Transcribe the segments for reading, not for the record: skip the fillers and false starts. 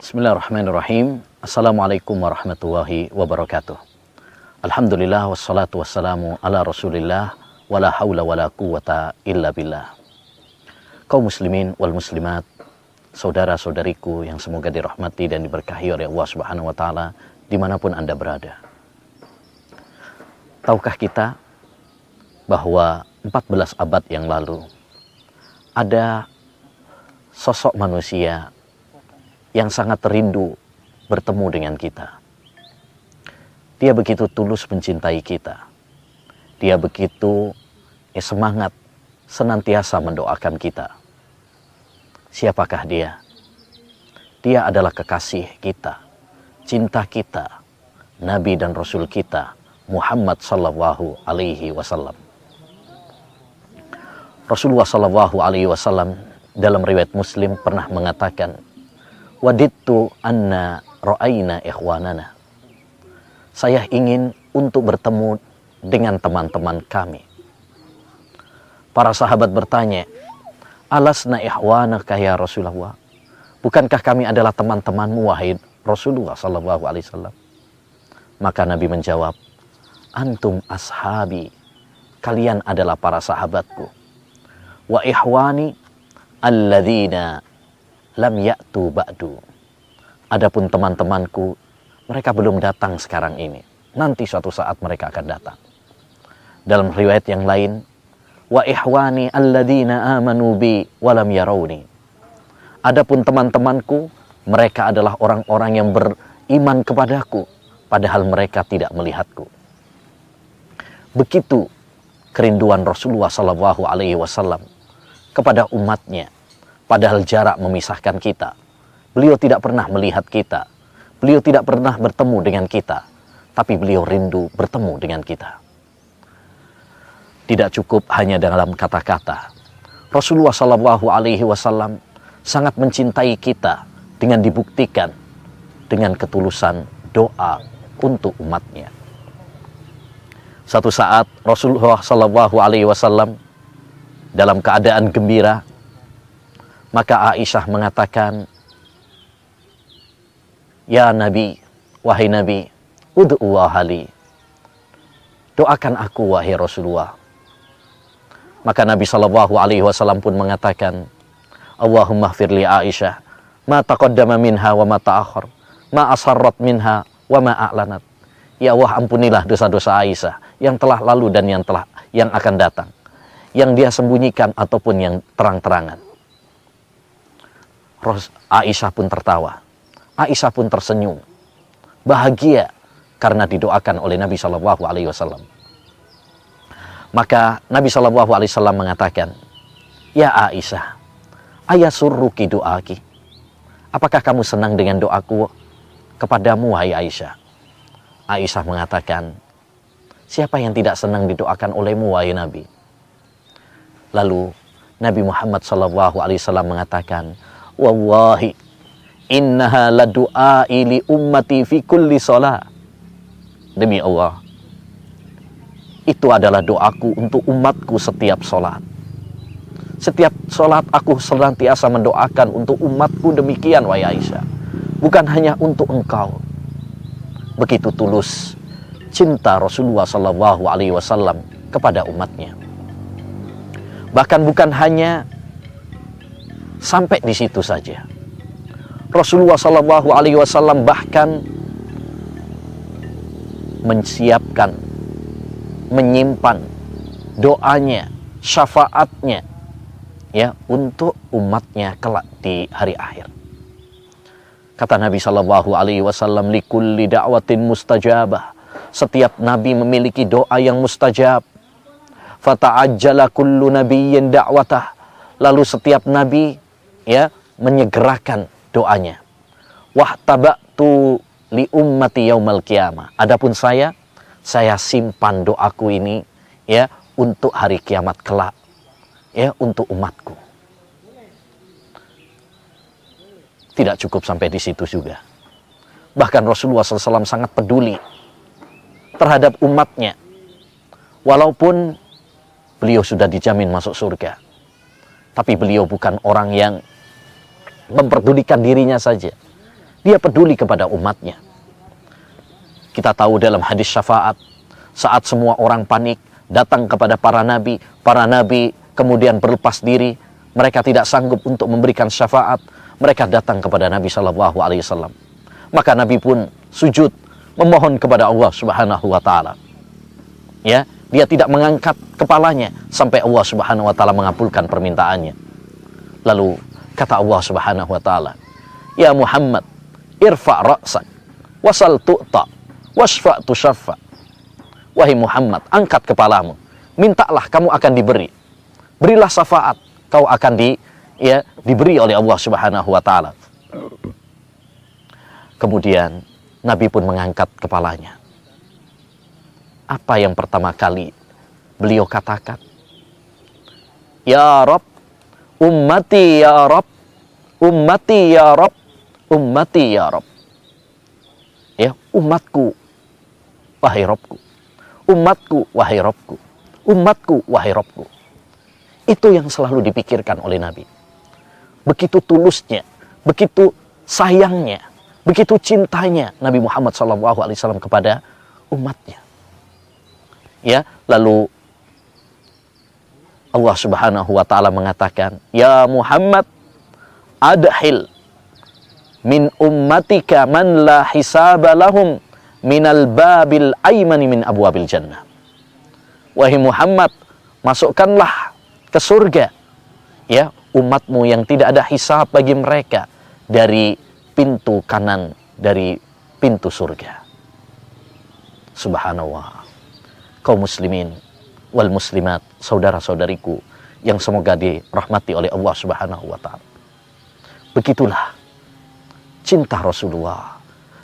Bismillahirrahmanirrahim. Assalamualaikum warahmatullahi wabarakatuh. Alhamdulillah wassalatu wassalamu ala rasulillah wala hawla wala quwata illa billah. Kaum muslimin wal muslimat, saudara-saudariku yang semoga dirahmati dan diberkahi oleh Allah Subhanahu wa taala dimanapun Anda berada. Tahukah kita bahwa 14 abad yang lalu ada sosok manusia yang sangat rindu bertemu dengan kita. Dia begitu tulus mencintai kita. Dia begitu semangat senantiasa mendoakan kita. Siapakah dia? Dia adalah kekasih kita, cinta kita, Nabi dan Rasul kita, Muhammad sallallahu alaihi wasallam. Rasulullah sallallahu alaihi wasallam dalam riwayat Muslim pernah mengatakan, "Wadittu anna ra'ayna ikhwanana." Saya ingin untuk bertemu dengan teman-teman kami. Para sahabat bertanya, "Alasna ikhwanaka ya Rasulullah?" Bukankah kami adalah teman-temanmu wahai Rasulullah sallallahu alaihi wasallam? Maka Nabi menjawab, "Antum ashabi." Kalian adalah para sahabatku. Wa ikhwani alladzina lam ya'tu ba'du. Adapun teman-temanku, mereka belum datang sekarang ini. Nanti suatu saat mereka akan datang. Dalam riwayat yang lain, wa ihwani alladzina amanu bi wa lam yarawni. Adapun teman-temanku, mereka adalah orang-orang yang beriman kepadaku, padahal mereka tidak melihatku. Begitu kerinduan Rasulullah sallallahu alaihi wasallam kepada umatnya. Padahal jarak memisahkan kita. Beliau tidak pernah melihat kita. Beliau tidak pernah bertemu dengan kita. Tapi beliau rindu bertemu dengan kita. Tidak cukup hanya dalam kata-kata. Rasulullah sallallahu alaihi wasallam sangat mencintai kita dengan dibuktikan dengan ketulusan doa untuk umatnya. Satu saat Rasulullah sallallahu alaihi wasallam dalam keadaan gembira, maka Aisyah mengatakan, "Ya Nabi, wahai Nabi, ud'ullaha li." Doakan aku wahai Rasulullah. Maka Nabi sallallahu alaihi wasallam pun mengatakan, "Allahumma ighfir li Aisyah ma taqaddama minha wa ma ta'akhkhar, ma asarrat minha wa ma a'lanat." Ya Allah, ampunilah dosa-dosa Aisyah yang telah lalu dan yang akan datang, yang dia sembunyikan ataupun yang terang-terangan. Aisyah pun tertawa. Aisyah pun tersenyum. Bahagia karena didoakan oleh Nabi Shallallahu Alaihi Wasallam. Maka Nabi Shallallahu Alaihi Wasallam mengatakan, "Ya Aisyah, ayasurruki doaki. Apakah kamu senang dengan doaku kepadamu, wahai Aisyah?" Aisyah mengatakan, "Siapa yang tidak senang didoakan olehmu, wahai Nabi?" Lalu Nabi Muhammad Shallallahu Alaihi Wasallam mengatakan, "Wallahi innaha ladu'ai li ummati fi kulli shalah." Demi Allah, itu adalah doaku untuk umatku setiap sholat. Setiap sholat aku senantiasa mendoakan untuk umatku demikian, wahai Aisyah. Bukan hanya untuk engkau. Begitu tulus cinta Rasulullah sallallahu alaihi wasallam kepada umatnya. Bahkan bukan hanya sampai di situ saja. Rasulullah sallallahu alaihi wasallam bahkan menyiapkan, menyimpan doanya, syafaatnya ya untuk umatnya kelak di hari akhir. Kata Nabi sallallahu alaihi wasallam, "Likulli da'watin mustajabah." Setiap nabi memiliki doa yang mustajab. Fata'ajjala kullu nabiyyin da'watah. Lalu setiap nabi ya menyegerakan doanya. Wahtaba'tu li ummati yaumal qiyamah. Adapun saya simpan doaku ini ya untuk hari kiamat kelak, ya untuk umatku. Tidak cukup sampai di situ juga. Bahkan Rasulullah SAW sangat peduli terhadap umatnya. Walaupun beliau sudah dijamin masuk surga, tapi beliau bukan orang yang memperdulikan dirinya saja. Dia peduli kepada umatnya. Kita tahu dalam hadis syafaat, saat semua orang panik, datang kepada para nabi kemudian berlepas diri, mereka tidak sanggup untuk memberikan syafaat, mereka datang kepada Nabi Shallallahu Alaihi Wasallam. Maka Nabi pun sujud memohon kepada Allah Subhanahu Wa Taala. Ya, dia tidak mengangkat kepalanya sampai Allah Subhanahu Wa Taala mengabulkan permintaannya. Lalu kata Allah Subhanahu Wa Taala, ya Muhammad, irfa' ra'sak, wasal tu'ta, wasfa' tushaffa. Wahai Muhammad, angkat kepalamu, mintalah kamu akan diberi. Berilah syafaat, kau akan diberi oleh Allah Subhanahu Wa Taala. Kemudian Nabi pun mengangkat kepalanya. Apa yang pertama kali beliau katakan? Ya Rabb, ummati ya Rabb, ummati ya Rabb, ummati ya Rabb. Ya, umatku, wahai Rabbku. Umatku, wahai Rabbku. Umatku, wahai Rabbku. Itu yang selalu dipikirkan oleh Nabi. Begitu tulusnya, begitu sayangnya, begitu cintanya Nabi Muhammad SAW kepada umatnya. Ya, lalu Allah Subhanahu Wa Taala mengatakan, ya Muhammad, adhil min ummatika man la hisaba lahum minal babil aymani min abwabil jannah. Wahai Muhammad, masukkanlah ke surga ya umatmu yang tidak ada hisab bagi mereka dari pintu kanan dari pintu surga. Subhanallah. Kaum muslimin wal muslimat, saudara-saudariku yang semoga dirahmati oleh Allah Subhanahu Wa Taala. Begitulah cinta Rasulullah,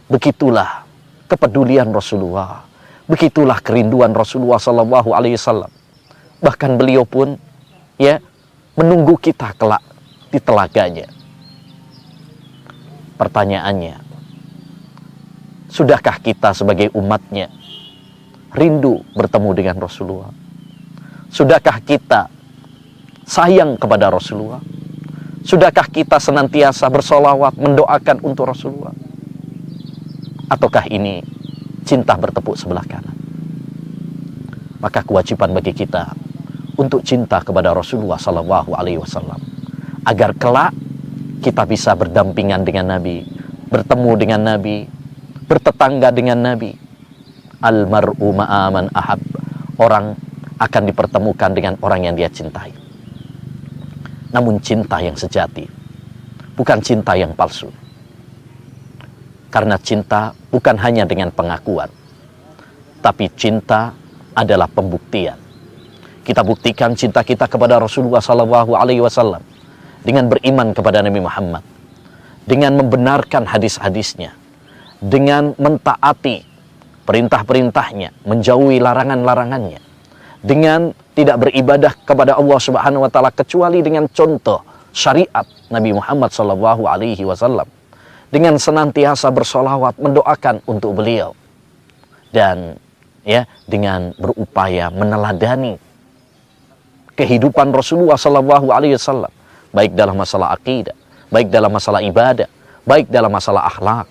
begitulah kepedulian Rasulullah, begitulah kerinduan Rasulullah Sallallahu Alaihi Wasallam. Bahkan beliau pun ya menunggu kita kelak di telaganya. Pertanyaannya, sudahkah kita sebagai umatnya rindu bertemu dengan Rasulullah? Sudahkah kita sayang kepada Rasulullah? Sudahkah kita senantiasa bersolawat mendoakan untuk Rasulullah? Ataukah ini cinta bertepuk sebelah kanan? Maka kewajiban bagi kita untuk cinta kepada Rasulullah Sallallahu Alaihi Wasallam, agar kelak kita bisa berdampingan dengan Nabi, bertemu dengan Nabi, bertetangga dengan Nabi. Almar'u ma'aman ahab, orang akan dipertemukan dengan orang yang dia cintai. Namun cinta yang sejati, bukan cinta yang palsu. Karena cinta bukan hanya dengan pengakuan, tapi cinta adalah pembuktian. Kita buktikan cinta kita kepada Rasulullah Sallallahu Alaihi Wasallam dengan beriman kepada Nabi Muhammad, dengan membenarkan hadis-hadisnya, dengan mentaati perintah-perintahnya, menjauhi larangan-larangannya, dengan tidak beribadah kepada Allah Subhanahu Wa Taala kecuali dengan contoh syariat Nabi Muhammad Sallallahu Alaihi Wasallam, dengan senantiasa bersolawat mendoakan untuk beliau, dan ya dengan berupaya meneladani kehidupan Rasulullah Sallallahu Alaihi Wasallam, baik dalam masalah akidah, baik dalam masalah ibadah, baik dalam masalah akhlak.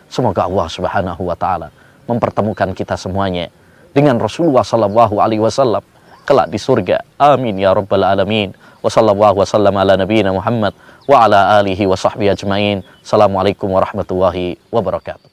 Semoga Allah Subhanahu Wa Taala mempertemukan kita semuanya dengan Rasulullah Sallallahu Alaihi Wasallam kelak di surga. Amin ya rabbal alamin. Wa sallallahu wasallam ala nabiyyina Muhammad wa ala alihi wa sahbihi ajmain. Assalamualaikum warahmatullahi wabarakatuh.